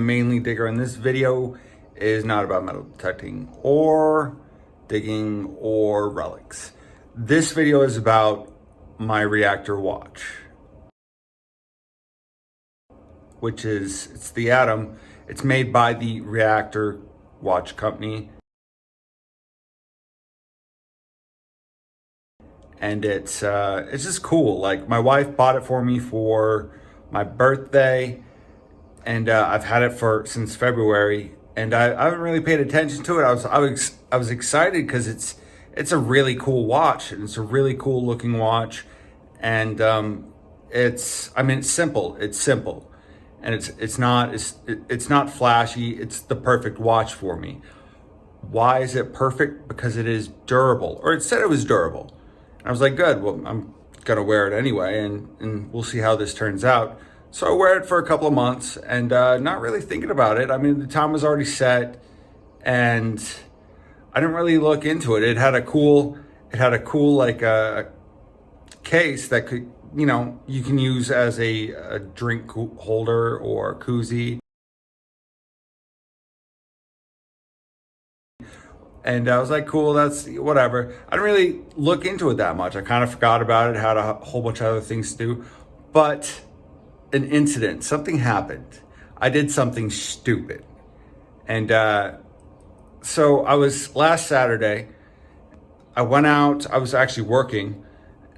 Mainly digger, and this video is not about metal detecting or digging or relics. This video is about my Reactor Watch, which is, it's the Atom. It's made by the Reactor Watch company. And it's just cool. Like, my wife bought it for me for my birthday, and I've had it since February, and I haven't really paid attention to it. I was excited because it's a really cool watch, and it's a really cool looking watch, and it's simple. It's simple, and it's not flashy. It's the perfect watch for me. Why is it perfect? Because it is durable, or it said it was durable. I was like, good, well, I'm gonna wear it anyway, and we'll see how this turns out. So I wear it for a couple of months, and not really thinking about it. I mean, the time was already set, and I didn't really look into it. It had a cool like case that could, you can use as a drink holder or koozie. And I was like, cool, that's whatever. I didn't really look into it that much. I kind of forgot about it, had a whole bunch of other things to do. But something happened. I did something stupid. And so last Saturday, I went out, I was actually working,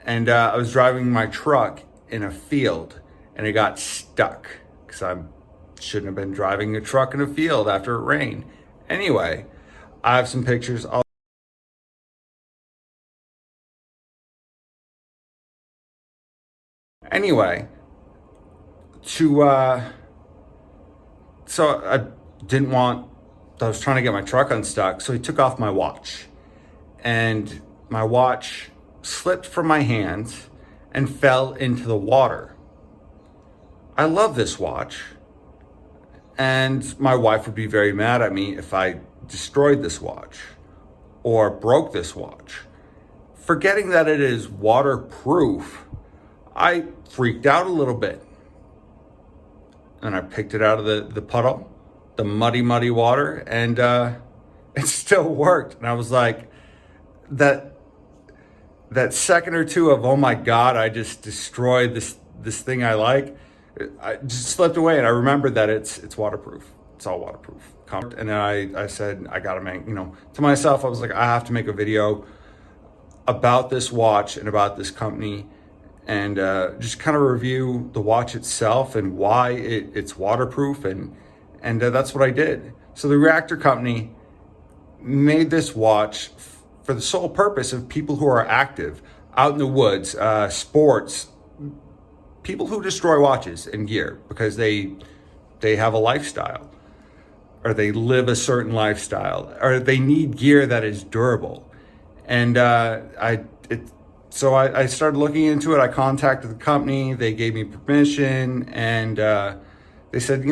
and I was driving my truck in a field, and it got stuck because I shouldn't have been driving a truck in a field after it rained. Anyway, I have some pictures. Anyway, so I was trying to get my truck unstuck, so he took off my watch, and my watch slipped from my hands and fell into the water. I love this watch, and my wife would be very mad at me if I destroyed this watch or broke this watch. Forgetting that it is waterproof, I freaked out a little bit, and I picked it out of the puddle, the muddy water, and it still worked. And I was like, that second or two of, oh my God, I just destroyed this thing I like, I just slipped away, and I remembered that it's waterproof. It's all waterproof. And then I said, I gotta make, to myself, I was like, I have to make a video about this watch and about this company, and just kind of review the watch itself and why it's waterproof, and that's what I did. So the Reactor company made this watch for the sole purpose of people who are active out in the woods, sports, people who destroy watches and gear because they have a lifestyle, or they live a certain lifestyle, or they need gear that is durable. And so I started looking into it. I contacted the company. They gave me permission, and they said,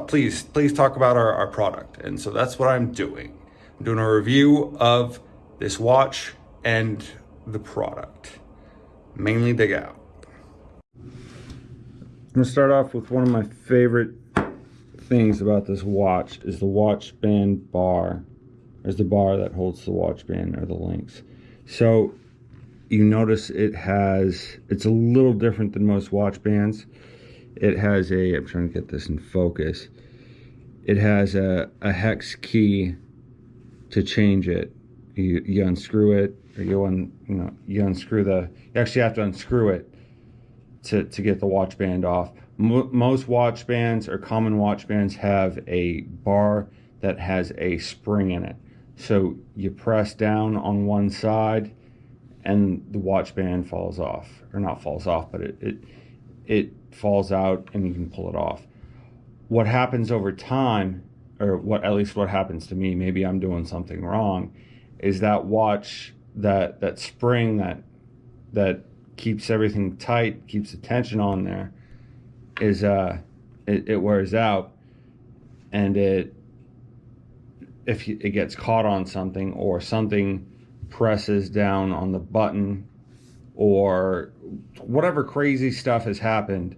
please talk about our product. And so that's what I'm doing. I'm doing a review of this watch and the product, mainly dig out. I'm gonna start off with one of my favorite things about this watch is the watch band bar. There's the bar that holds the watch band, or the links. So you notice it's a little different than most watch bands. It has I'm trying to get this in focus. It has a hex key to change it. You unscrew it, or you unscrew you actually have to unscrew it to get the watch band off. Most watch bands, or common watch bands, have a bar that has a spring in it. So you press down on one side and the watch band falls off, or not falls off, but it falls out, and you can pull it off. What happens over time, or at least what happens to me, maybe I'm doing something wrong, is that watch, that spring that keeps everything tight, keeps the tension on there, is it wears out, and if it gets caught on something, or something presses down on the button, or whatever crazy stuff has happened,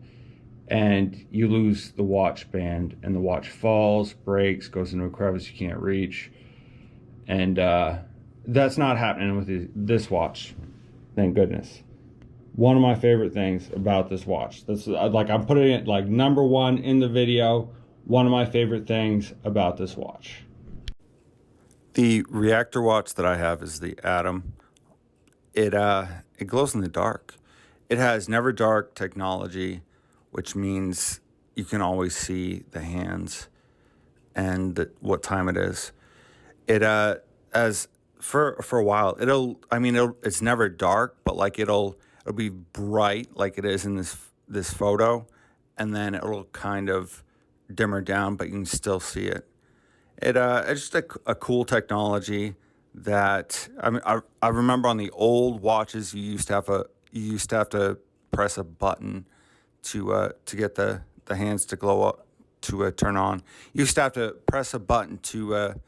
and you lose the watch band, and the watch falls, breaks, goes into a crevice you can't reach. And that's not happening with this watch, thank goodness. One of my favorite things about this watch, this is like, I'm putting it like #1 in the video. One of my favorite things about this watch. The Reactor watch that I have is the Atom. It glows in the dark. It has never dark technology, which means you can always see the hands and what time it is. It as for a while, it's never dark, but like it'll be bright like it is in this photo, and then it'll kind of dimmer down, but you can still see it. It's just a cool technology that I remember on the old watches you used to have to press a button to get the hands to glow up, to turn on. You used to have to press a button to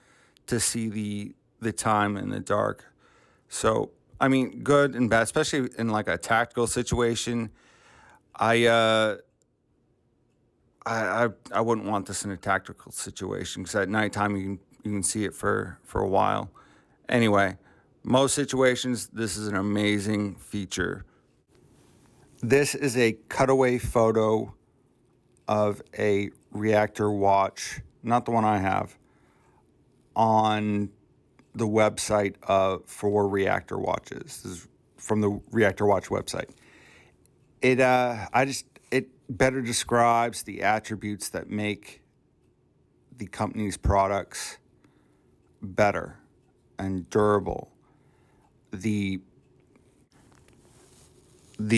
see the time in the dark. So I mean, good and bad, especially in like a tactical situation. I I wouldn't want this in a tactical situation, because at nighttime you can see it for a while. Anyway, most situations this is an amazing feature. This is a cutaway photo of a Reactor watch, not the one I have, on the website for Reactor Watches. This is from the Reactor Watch website. It better describes the attributes that make the company's products better and durable. The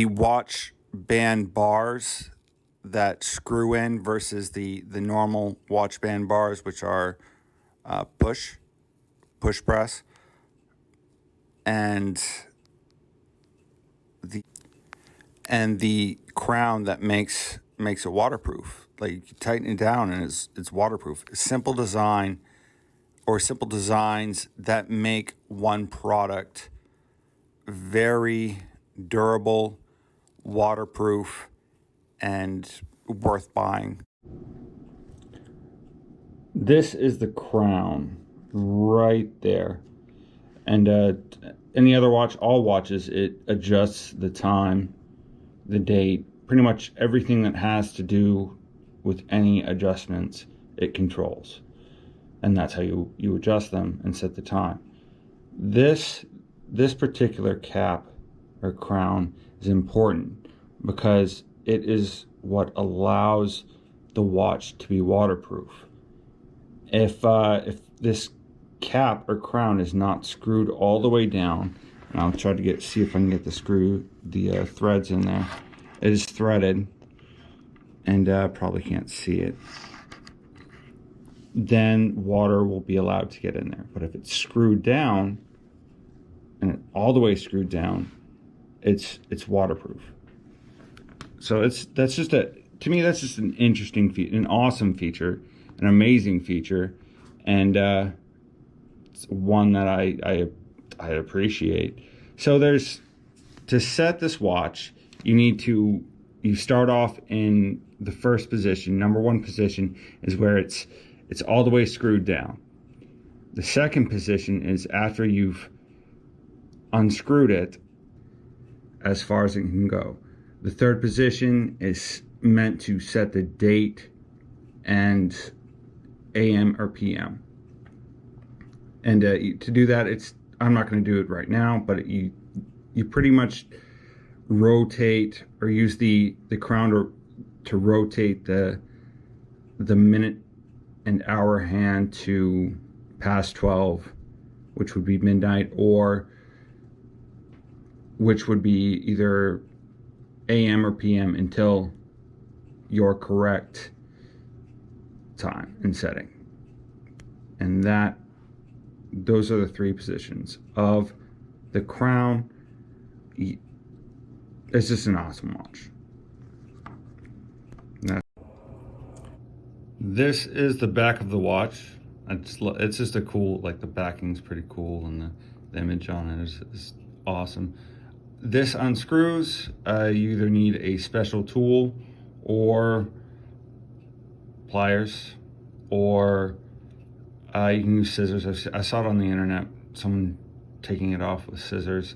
watch band bars that screw in versus the normal watch band bars, which are push press, and the crown that makes it waterproof. Like, you tighten it down and it's waterproof. Simple designs that make one product very durable, waterproof, and worth buying. This is the crown right there. And any other watch, all watches, it adjusts the time, the date, pretty much everything that has to do with any adjustments it controls. And that's how you adjust them and set the time. This particular cap or crown is important because it is what allows the watch to be waterproof. If this cap or crown is not screwed all the way down, and I'll try to see if I can get the threads in there. It is threaded, and probably can't see it. Then water will be allowed to get in there. But if it's screwed down, and all the way screwed down, it's waterproof. So to me that's just an interesting feature, an awesome feature, an amazing feature, and it's one that I appreciate. So to set this watch, you start off in the first position. #1 position is where it's all the way screwed down. The second position is after you've unscrewed it as far as it can go. The third position is meant to set the date and AM or PM. And to do that, I'm not going to do it right now, but you pretty much rotate or use the crown to rotate the minute and hour hand to past 12, which would be midnight, or which would be either AM or PM, until your correct time and setting. And those are the 3 positions of the crown. It's just an awesome watch. This is the back of the watch. It's just a cool, like, the backing's pretty cool, and the image on it is awesome. This unscrews. You either need a special tool or pliers, or you can use scissors. I saw it on the internet, someone taking it off with scissors.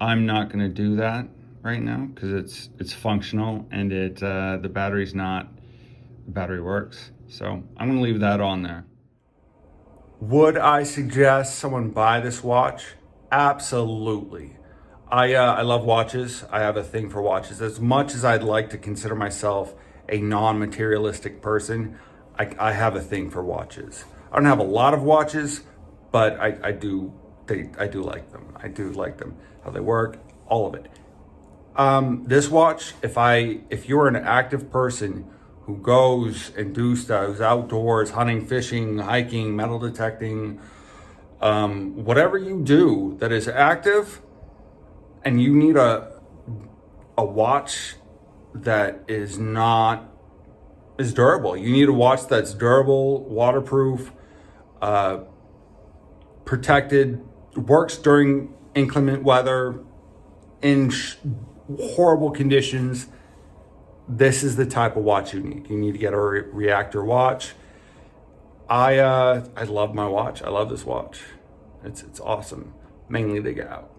I'm not going to do that right now because it's functional, and the battery works. So I'm going to leave that on there. Would I suggest someone buy this watch? Absolutely. I love watches. I have a thing for watches. As much as I'd like to consider myself a non-materialistic person, I have a thing for watches. I don't have a lot of watches, but I do like them. I do like them, how they work, all of it. This watch, if you're an active person who goes and do stuff, who's outdoors, hunting, fishing, hiking, metal detecting, whatever you do that is active, and you need a watch that is durable. You need a watch that's durable, waterproof, protected, works during inclement weather, in horrible conditions. This is the type of watch you need. You need to get a Reactor watch. I love my watch. I love this watch. It's awesome. Mainly to get out.